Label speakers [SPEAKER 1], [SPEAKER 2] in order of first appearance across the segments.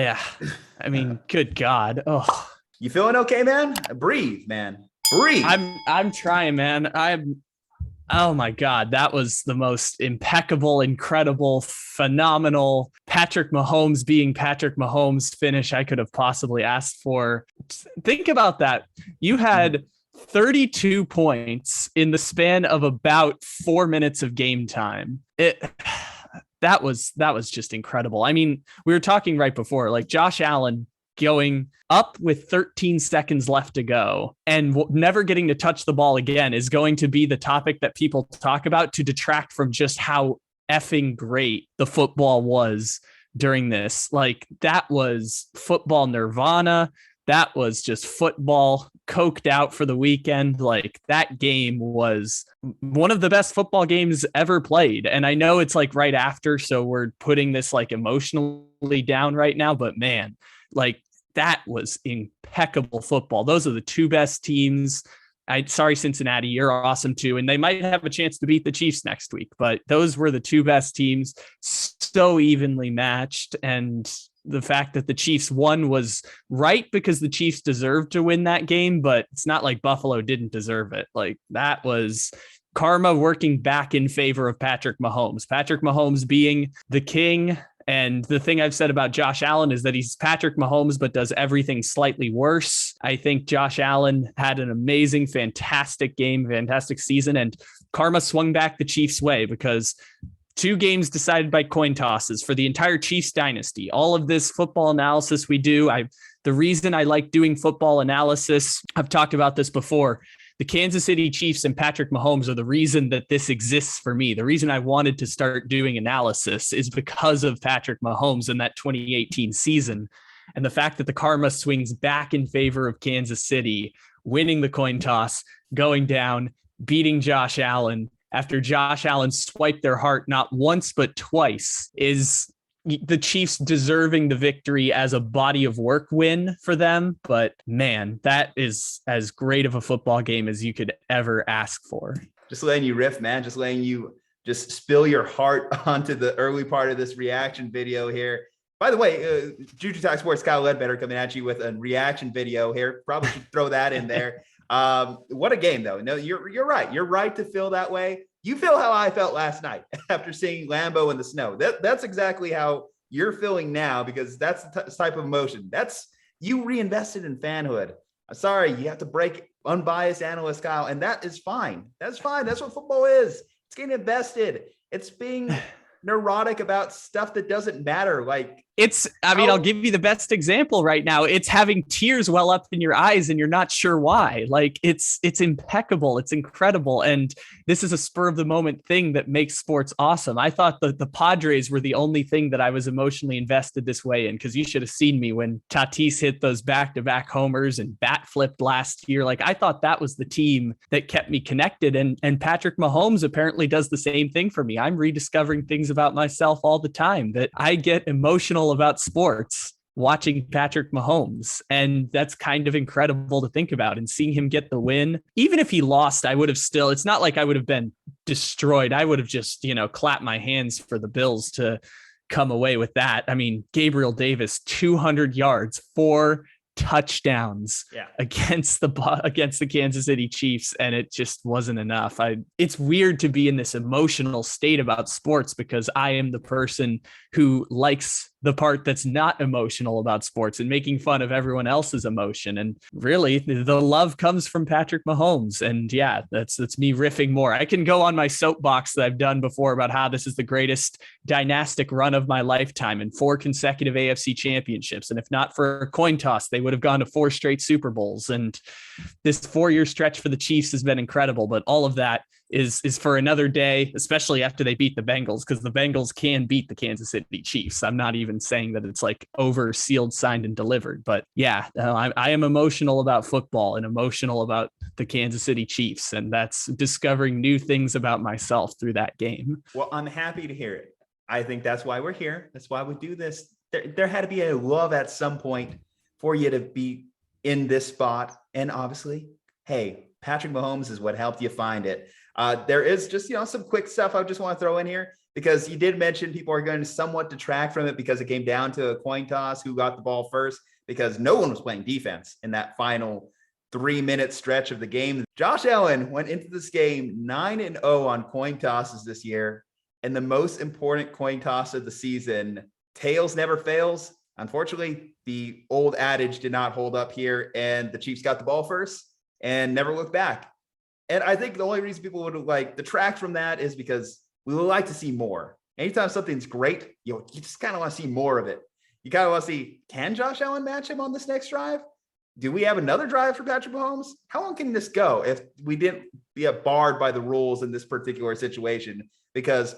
[SPEAKER 1] Yeah. I mean, good God. Oh,
[SPEAKER 2] You feeling okay, man? Breathe, man. Breathe.
[SPEAKER 1] I'm trying, man. Oh my God, that was the most impeccable, incredible, phenomenal Patrick Mahomes being Patrick Mahomes finish I could have possibly asked for. Think about that. You had 32 points in the span of about 4 minutes of game time. That was just incredible. I mean, we were talking right before, like Josh Allen going up with 13 seconds left to go and never getting to touch the ball again is going to be the topic that people talk about to detract from just how effing great the football was during this. Like, that was football nirvana. That was just football coked out for the weekend. Like, that game was one of the best football games ever played. And I know it's like right after, so we're putting this like emotionally down right now, but man, like, that was impeccable football. Those are the two best teams. Sorry, Cincinnati, you're awesome too. And they might have a chance to beat the Chiefs next week, but those were the two best teams, so evenly matched. And the fact that the Chiefs won was right because the Chiefs deserved to win that game, but it's not like Buffalo didn't deserve it. Like, that was karma working back in favor of Patrick Mahomes. Patrick Mahomes being the king. And the thing I've said about Josh Allen is that he's Patrick Mahomes, but does everything slightly worse. I think Josh Allen had an amazing, fantastic game, fantastic season, and karma swung back the Chiefs' way because 2 games decided by coin tosses for the entire Chiefs dynasty. All of this football analysis we do, the reason I like doing football analysis, I've talked about this before. The Kansas City Chiefs and Patrick Mahomes are the reason that this exists for me. The reason I wanted to start doing analysis is because of Patrick Mahomes in that 2018 season. And the fact that the karma swings back in favor of Kansas City, winning the coin toss, going down, beating Josh Allen after Josh Allen swiped their heart not once, but twice, is the Chiefs deserving the victory as a body of work win for them. But man, that is as great of a football game as you could ever ask for.
[SPEAKER 2] Just letting you riff, man. Just letting you just spill your heart onto the early part of this reaction video here. By the way, Ju-Ju Talk Sports, Kyle Ledbetter coming at you with a reaction video here. Probably should throw that in there. What a game, though. No, you're right. You're right to feel that way. You feel how I felt last night after seeing Lambeau in the snow. That's exactly how you're feeling now, because that's the type of emotion. That's, you reinvested in fanhood. I'm sorry, you have to break unbiased analyst Kyle, and that is fine. That's fine. That's what football is. It's getting invested. It's being neurotic about stuff that doesn't matter. Like,
[SPEAKER 1] I'll give you the best example right now. It's having tears well up in your eyes and you're not sure why. Like, it's impeccable. It's incredible. And this is a spur of the moment thing that makes sports awesome. I thought the Padres were the only thing that I was emotionally invested this way in, because you should have seen me when Tatis hit those back-to-back homers and bat flipped last year. Like, I thought that was the team that kept me connected. And Patrick Mahomes apparently does the same thing for me. I'm rediscovering things about myself all the time, that I get emotional about sports watching Patrick Mahomes. And that's kind of incredible to think about. And seeing him get the win, even if he lost, I would have still, it's not like I would have been destroyed. I would have just, clapped my hands for the Bills to come away with that. I mean, Gabriel Davis, 200 yards, 4 touchdowns against the Kansas City Chiefs, and it just wasn't enough. It's weird to be in this emotional state about sports, because I am the person who likes the part that's not emotional about sports and making fun of everyone else's emotion. And really, the love comes from Patrick Mahomes. And yeah, that's me riffing more. I can go on my soapbox that I've done before about how this is the greatest dynastic run of my lifetime and 4 consecutive AFC championships. And if not for a coin toss, they would have gone to 4 straight Super Bowls. And this 4-year stretch for the Chiefs has been incredible. But all of that is for another day, especially after they beat the Bengals, because the Bengals can beat the Kansas City Chiefs. I'm not even saying that it's like over, sealed, signed, and delivered. But yeah, I am emotional about football and emotional about the Kansas City Chiefs. And that's discovering new things about myself through that game.
[SPEAKER 2] Well, I'm happy to hear it. I think that's why we're here. That's why we do this. There had to be a love at some point for you to be in this spot. And obviously, hey, Patrick Mahomes is what helped you find it. There is just, some quick stuff I just want to throw in here. because you did mention people are going to somewhat detract from it because it came down to a coin toss who got the ball first, because no one was playing defense in that final 3-minute stretch of the game. Josh Allen went into this game 9-0 on coin tosses this year. And the most important coin toss of the season, tails never fails. Unfortunately, the old adage did not hold up here, and the Chiefs got the ball first and never looked back. And I think the only reason people would like detract from that is because we would like to see more. Anytime something's great, you just kind of want to see more of it. You kind of want to see, can Josh Allen match him on this next drive? Do we have another drive for Patrick Mahomes? How long can this go if we didn't get barred by the rules in this particular situation? Because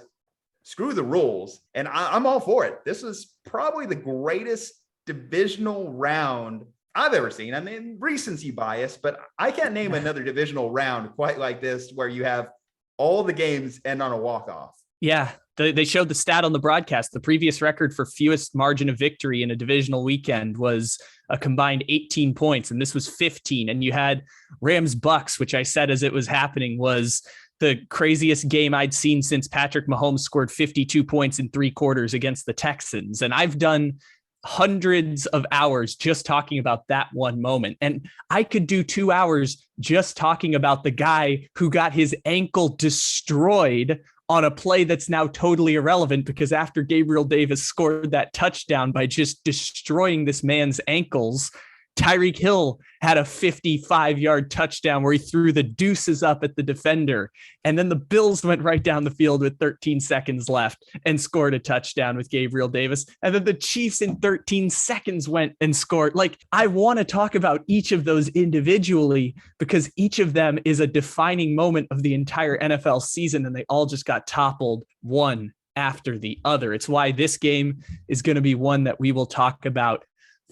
[SPEAKER 2] screw the rules. And I'm all for it. This is probably the greatest divisional round I've ever seen. I mean, recency bias, but I can't name another divisional round quite like this, where you have all the games end on a walk-off.
[SPEAKER 1] Yeah. They showed the stat on the broadcast. The previous record for fewest margin of victory in a divisional weekend was a combined 18 points, and this was 15. And you had Rams Bucks, which I said as it was happening was the craziest game I'd seen since Patrick Mahomes scored 52 points in 3 quarters against the Texans. And I've done hundreds of hours just talking about that one moment. And I could do 2 hours just talking about the guy who got his ankle destroyed on a play that's now totally irrelevant, because after Gabriel Davis scored that touchdown by just destroying this man's ankles, Tyreek Hill had a 55-yard touchdown where he threw the deuces up at the defender. And then the Bills went right down the field with 13 seconds left and scored a touchdown with Gabriel Davis. And then the Chiefs in 13 seconds went and scored. Like, I want to talk about each of those individually because each of them is a defining moment of the entire NFL season, and they all just got toppled one after the other. It's why this game is going to be one that we will talk about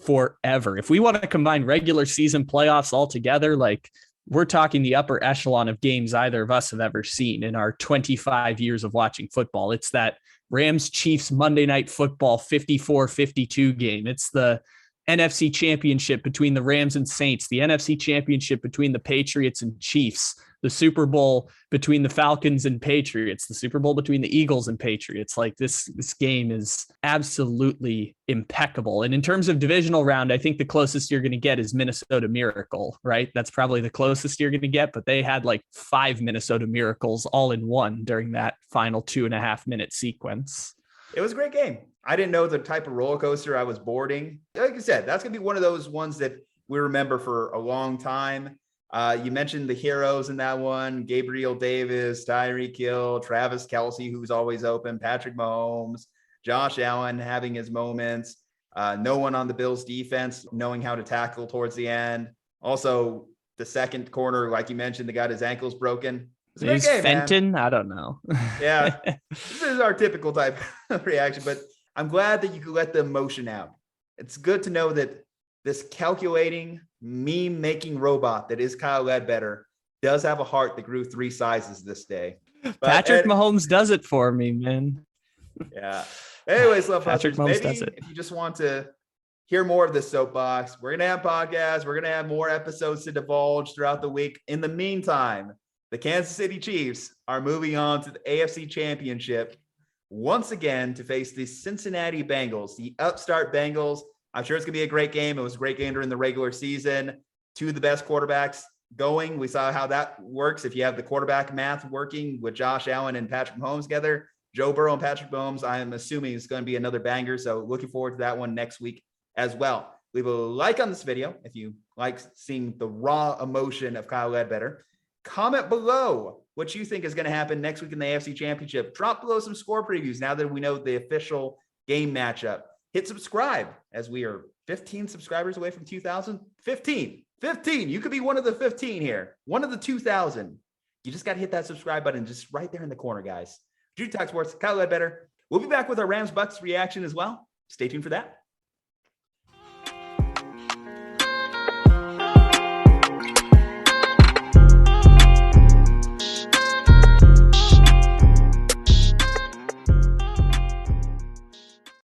[SPEAKER 1] forever. If we want to combine regular season playoffs all together, like, we're talking the upper echelon of games either of us have ever seen in our 25 years of watching football. It's that Rams Chiefs Monday Night Football 54-52 game. It's the NFC Championship between the Rams and Saints, the NFC Championship between the Patriots and Chiefs, the Super Bowl between the Falcons and Patriots, the Super Bowl between the Eagles and Patriots. Like, this game is absolutely impeccable. And in terms of divisional round, I think the closest you're going to get is Minnesota Miracle, right? That's probably the closest you're going to get, but they had like 5 Minnesota Miracles all in one during that final 2.5-minute sequence.
[SPEAKER 2] It was a great game. I didn't know the type of roller coaster I was boarding. Like I said, that's going to be one of those ones that we remember for a long time. You mentioned the heroes in that one: Gabriel Davis, Tyreek Hill, Travis Kelce, who's always open, Patrick Mahomes, Josh Allen having his moments, no one on the Bills defense knowing how to tackle towards the end. Also, the second corner, like you mentioned, the guy his ankle's broken.
[SPEAKER 1] Is Fenton? Man. I don't know.
[SPEAKER 2] Yeah, this is our typical type of reaction, but I'm glad that you could let the emotion out. It's good to know that this calculating, meme-making robot that is Kyle Ledbetter does have a heart that grew 3 sizes this day. But
[SPEAKER 1] Patrick Mahomes does it for me, man.
[SPEAKER 2] Yeah. Anyways,
[SPEAKER 1] Patrick Mahomes
[SPEAKER 2] maybe
[SPEAKER 1] does it.
[SPEAKER 2] If you just want to hear more of this soapbox, we're going to have podcasts. We're going to have more episodes to divulge throughout the week. In the meantime, the Kansas City Chiefs are moving on to the AFC Championship once again to face the Cincinnati Bengals, the upstart Bengals. I'm sure it's going to be a great game. It was a great game during the regular season. 2 of the best quarterbacks going. We saw how that works. If you have the quarterback math working with Josh Allen and Patrick Mahomes together, Joe Burrow and Patrick Mahomes, I'm assuming it's going to be another banger. So looking forward to that one next week as well. Leave a like on this video if you like seeing the raw emotion of Kyle Ledbetter. Comment below what you think is going to happen next week in the AFC Championship. Drop below some score previews now that we know the official game matchup. Hit subscribe, as we are 15 subscribers away from 2,000. 15. You could be one of the 15 here. One of the 2,000. You just got to hit that subscribe button just right there in the corner, guys. Ju-Ju Talk Sports, Kyle Ledbetter. We'll be back with our Rams Bucks reaction as well. Stay tuned for that.